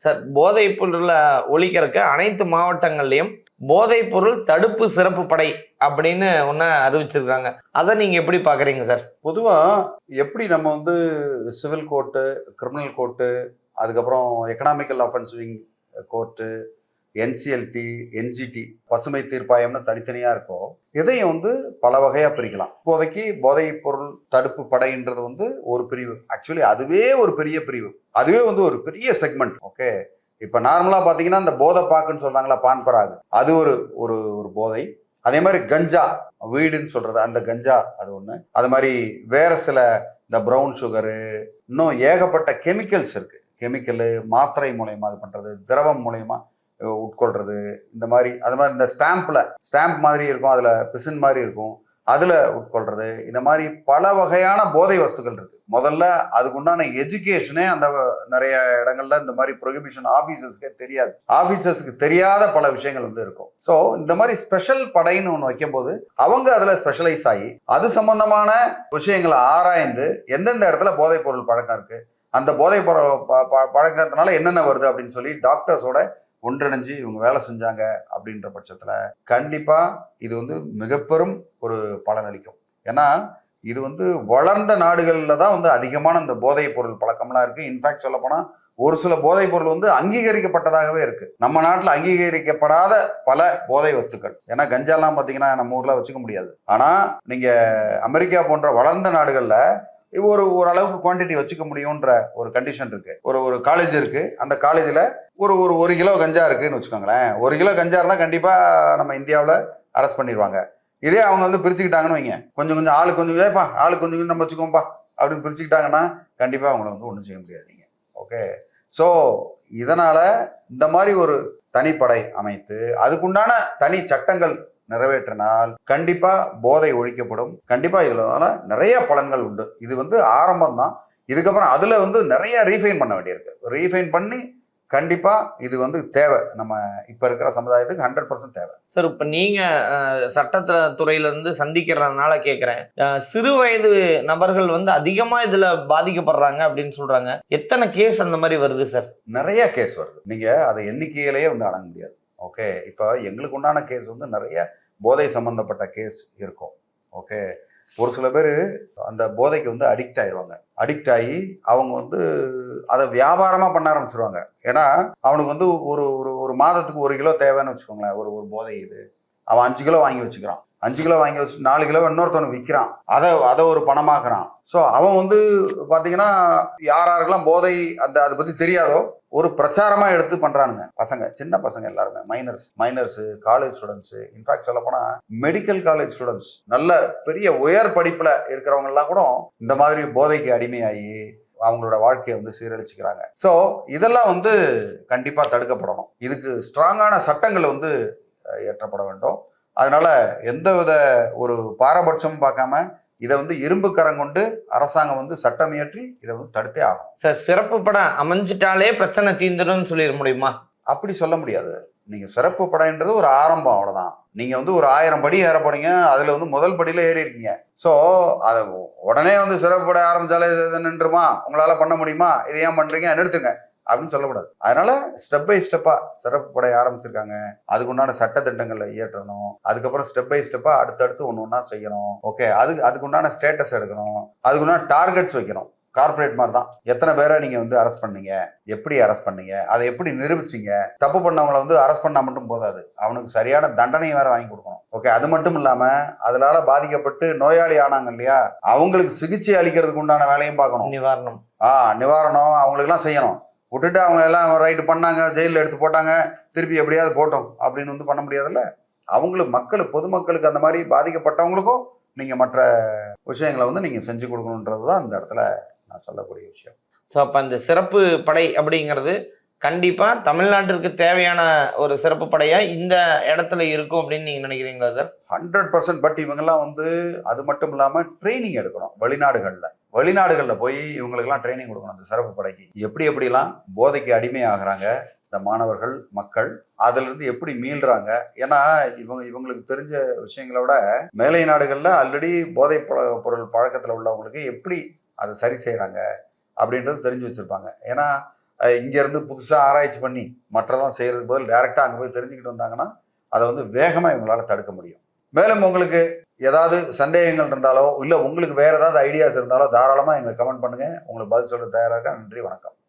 Sir, போதைப் பொருள ஒழிக்கிறதுக்கு அனைத்து மாவட்டங்கள்லயும் போதைப் பொருள் தடுப்பு சிறப்பு படை அப்படின்னு ஒண்ண அறிவிச்சிருக்காங்க. அத நீங்க எப்படி பார்க்குறீங்க சார்? பொதுவா எப்படி நம்ம வந்து சிவில் கோர்ட்டு, கிரிமினல் கோர்ட்டு, அதுக்கப்புறம் economical offensive court, NCLT, NGT, பசுமை தீர்ப்பாயம்னு தனித்தனியா இருக்கும். இதையும் வந்து பல வகையா பிரிக்கலாம். இப்போதைக்கு போதைப் பொருள் தடுப்பு படைன்றது வந்து ஒரு பிரிவு. ஆக்சுவலி அதுவே ஒரு பெரிய பிரிவு. அதுவே வந்து ஒரு பெரிய செக்மெண்ட். ஓகே. இப்ப நார்மலா பாத்தீங்கன்னா இந்த போதை பாக்குன்னு சொல்றாங்களா, பான் பராக், அது ஒரு ஒரு ஒரு போதை. அதே மாதிரி கஞ்சா, வீடுன்னு சொல்றது அந்த கஞ்சா, அது ஒண்ணு. அது மாதிரி வேற சில இந்த பிரவுன் சுகரு, இன்னும் ஏகப்பட்ட கெமிக்கல்ஸ் இருக்கு. கெமிக்கலு, மாத்திரை மூலயமா அது பண்றது, திரவம் மூலயமா உட்கொள்றது, இந்த மாதிரி அது மாதிரி இந்த ஸ்டாம்ப் மாதிரி இருக்கும், அதுல பிசின் மாதிரி இருக்கும், அதுல உட்கொள்றது, இந்த மாதிரி பல வகையான போதை வஸ்துக்கள் இருக்கு. முதல்ல அதுக்குண்டான எஜுகேஷனே அந்த நிறைய இடங்கள்ல இந்த மாதிரி ப்ரொஹிபிஷன் ஆபீசர்ஸ்க்கே தெரியாது. ஆபீசர்ஸ்க்கு தெரியாத பல விஷயங்கள் வந்து இருக்கும். ஸோ இந்த மாதிரி ஸ்பெஷல் படைன்னு ஒன்று வைக்கும் போது அவங்க அதுல ஸ்பெஷலைஸ் ஆகி அது சம்பந்தமான விஷயங்களை ஆராய்ந்து எந்தெந்த இடத்துல போதைப் பொருள் பழக்கம் இருக்கு, அந்த போதைப் பொருள் பழக்கத்தினால என்னென்ன வருது அப்படின்னு சொல்லி டாக்டர்ஸோட ஒன்றிணைஞ்சு இவங்க வேலை செஞ்சாங்க அப்படின்ற பட்சத்துல கண்டிப்பா இது வந்து மிக பெரும் ஒரு பலன் அளிக்கும். ஏன்னா இது வந்து வளர்ந்த நாடுகள்ல தான் வந்து அதிகமான இந்த போதைப் பொருள் பழக்கம்லாம் இருக்கு. இன்ஃபேக்ட் சொல்ல போனா ஒரு சில போதைப் பொருள் வந்து அங்கீகரிக்கப்பட்டதாகவே இருக்கு. நம்ம நாட்டில் அங்கீகரிக்கப்படாத பல போதை வஸ்துக்கள். ஏன்னா கஞ்சாலாம் பாத்தீங்கன்னா நம்ம ஊர்ல வச்சுக்க முடியாது. ஆனா நீங்க அமெரிக்கா போன்ற வளர்ந்த நாடுகள்ல ஓரளவுக்கு குவான்டிட்டி வச்சுக்க முடியும்ன்ற ஒரு கண்டிஷன் இருக்கு. ஒரு காலேஜ் இருக்கு, அந்த காலேஜ்ல ஒரு கிலோ கஞ்சா இருக்குன்னு வச்சுக்கோங்களேன். 1 கிலோ கஞ்சா இருந்தா கண்டிப்பா நம்ம இந்தியாவில் அரெஸ்ட் பண்ணிடுவாங்க. இதே அவங்க வந்து பிரிச்சுக்கிட்டாங்கன்னு வைங்க, கொஞ்சம் கொஞ்சம் ஆளு கொஞ்சம் ஆளு கொஞ்சம் நம்ம வச்சுக்கோப்பா அப்படின்னு பிரிச்சுக்கிட்டாங்கன்னா கண்டிப்பா அவங்கள வந்து ஒன்றும் செய்ய முடியாது நீங்க. ஓகே. ஸோ இதனால இந்த மாதிரி ஒரு தனிப்படை அமைத்து அதுக்குண்டான தனி சட்டங்கள் நிறைவேற்றினால் கண்டிப்பா போதை ஒழிக்கப்படும். கண்டிப்பா இதுல நிறைய பலன்கள் உண்டு. இது வந்து ஆரம்பம் தான். இதுக்கப்புறம் அதுல வந்து நிறைய ரீஃபைன் பண்ண வேண்டியிருக்கு. ரீஃபைன் பண்ணி கண்டிப்பா இது வந்து தேவை. நம்ம இப்ப இருக்கிற சமுதாயத்துக்கு 100% தேவை. சார், இப்ப நீங்க சட்டத்துறையில இருந்து சந்திக்கிறதுனால கேட்கிறேன். சிறு வயது நபர்கள் வந்து அதிகமா இதுல பாதிக்கப்படுறாங்க அப்படின்னு சொல்றாங்க. எத்தனை கேஸ் அந்த மாதிரி வருது சார்? நிறைய கேஸ் வருது. நீங்க அதை எண்ணிக்கையிலேயே வந்து அடங்க முடியாது. ஓகே. இப்போ எங்களுக்கு உண்டான கேஸ் வந்து நிறைய போதை சம்பந்தப்பட்ட கேஸ் இருக்கும். ஓகே. ஒரு சில பேர் அந்த போதைக்கு வந்து அடிக்ட் ஆயிடுவாங்க. அடிக்ட் ஆகி அவங்க வந்து அதை வியாபாரமா பண்ண ஆரம்பிச்சிருவாங்க. ஏன்னா அவனுக்கு வந்து ஒரு ஒரு மாதத்துக்கு 1 கிலோ தேவைன்னு வச்சுக்கோங்களேன். ஒரு போதை இது அவன் 5 கிலோ வாங்கி வச்சுக்கிறான். 5 கிலோ வாங்கி வச்சு 4 கிலோ இன்னொருத்தவனுக்கு விற்கிறான். அதை ஒரு பணமாக்குறான். ஸோ அவன் வந்து பார்த்தீங்கன்னா யாருக்கெல்லாம் போதை அதை பற்றி தெரியாதோ ஒரு பிரச்சாரமா எடுத்து பண்றானுங்க. பசங்க, சின்ன பசங்க எல்லாருமே, மைனர்ஸ், காலேஜ் ஸ்டூடெண்ட்ஸ், இன்ஃபேக்ட் சொல்ல போனா மெடிக்கல் காலேஜ் ஸ்டூடெண்ட்ஸ், நல்ல பெரிய உயர் படிப்புல இருக்கிறவங்க எல்லாம் கூட இந்த மாதிரி போதைக்கு அடிமையாகி அவங்களோட வாழ்க்கையை வந்து சீரழிச்சுக்கிறாங்க. ஸோ இதெல்லாம் வந்து கண்டிப்பா தடுக்கப்படணும். இதுக்கு ஸ்ட்ராங்கான சட்டங்கள் வந்து இயற்றப்பட வேண்டும். அதனால எந்தவித ஒரு பாரபட்சமும் பார்க்காம இதை வந்து இரும்பு கரம் கொண்டு அரசாங்கம் வந்து சட்டம் இயற்றி இதை வந்து தடுத்தே ஆகும். சார், சிறப்பு படம் அமைஞ்சிட்டாலே பிரச்சனை தீந்துடும் சொல்லிட முடியுமா? அப்படி சொல்ல முடியாது. நீங்க சிறப்பு படைன்றது ஒரு ஆரம்பம், அவ்வளவுதான். நீங்க வந்து ஒரு 1000 படி ஏற போறீங்க, அதுல வந்து முதல் படியில ஏறி இருக்கீங்க. ஸோ அதை உடனே வந்து சிறப்பு படை ஆரம்பிச்சாலே நின்றுமா, உங்களால பண்ண முடியுமா, இதை ஏன் பண்றீங்க, நிறுத்துங்க அப்படின்னு சொல்லக்கூடாது. அதனால ஸ்டெப் பை ஸ்டெப்பா சிறப்பு படை ஆரம்பிச்சிருக்காங்க. அதுக்குண்டான சட்ட திட்டங்களை இயற்றணும். அதுக்கப்புறம் ஸ்டெப் பை ஸ்டெப்பா அடுத்தடுத்து ஒண்ணா செய்யணும். ஓகே. அதுக்குண்டான ஸ்டேட்டஸ் எடுக்கணும். அதுக்குண்டான டார்கெட்ஸ் வைக்கணும். கார்பரேட் மாதிரி தான். எத்தனை பேரை நீங்க வந்து அரெஸ்ட் பண்ணீங்க, எப்படி அரெஸ்ட் பண்ணீங்க, அதை எப்படி நிரூபிச்சீங்க. தப்பு பண்ணவங்களை வந்து அரெஸ்ட் பண்ணா மட்டும் போதாது, அவனுக்கு சரியான தண்டனையை வேற வாங்கி கொடுக்கணும். ஓகே. அது மட்டும் இல்லாம அதனால பாதிக்கப்பட்டு நோயாளி ஆனாங்க இல்லையா, அவங்களுக்கு சிகிச்சை அளிக்கிறதுக்கு உண்டான வேலையும் பார்க்கணும். நிவாரணம் அவங்களுக்கு எல்லாம் செய்யணும். விட்டுட்டு அவங்க எல்லாம் ரைட்டு பண்ணாங்க, ஜெயிலில் எடுத்து போட்டாங்க, திருப்பி எப்படியாவது போட்டோம் அப்படின்னு வந்து பண்ண முடியாதுல்ல. அவங்களுக்கு பொதுமக்களுக்கு அந்த மாதிரி பாதிக்கப்பட்டவங்களுக்கும் நீங்க மற்ற விஷயங்களை வந்து நீங்க செஞ்சு கொடுக்கணுன்றது தான் இந்த இடத்துல நான் சொல்லக்கூடிய விஷயம். ஸோ அப்போ அந்த சிறப்பு படை அப்படிங்கிறது கண்டிப்பா தமிழ்நாட்டிற்கு தேவையான ஒரு சிறப்பு படையா இந்த இடத்துல இருக்கும் அப்படின்னு நீங்க நினைக்கிறீங்களா சார்? 100%. பட் இவங்கெல்லாம் வந்து அது மட்டும் இல்லாம ட்ரைனிங் எடுக்கணும். வெளிநாடுகள்ல போய் இவங்களுக்கெல்லாம் ட்ரைனிங் கொடுக்கணும். அந்த சிறப்பு படைக்கு எப்படிலாம் போதைக்கு அடிமை ஆகுறாங்க இந்த மாணவர்கள், மக்கள், அதுல இருந்து எப்படி மீள்றாங்க. ஏன்னா இவங்களுக்கு தெரிஞ்ச விஷயங்களோட மேலை நாடுகள்ல ஆல்ரெடி போதை பொருள் பழக்கத்துல உள்ளவங்களுக்கு எப்படி அதை சரி செய்யறாங்க அப்படின்றது தெரிஞ்சு வச்சிருப்பாங்க. ஏன்னா இங்கேருந்து புதுசாக ஆராய்ச்சி பண்ணி மற்றதான் செய்கிறதுக்கு பதில் டைரெக்டாக அங்கே போய் தெரிஞ்சுக்கிட்டு வந்தாங்கன்னா அதை வந்து வேகமாக இவங்களால தடுக்க முடியும். மேலும் உங்களுக்கு ஏதாவது சந்தேகங்கள் இருந்தாலோ இல்லை உங்களுக்கு வேறு ஏதாவது ஐடியாஸ் இருந்தாலோ தாராளமாக எங்களுக்கு கமெண்ட் பண்ணுங்கள். உங்களுக்கு பதில் சொல்ல தயாராக இருக்கேன். நன்றி, வணக்கம்.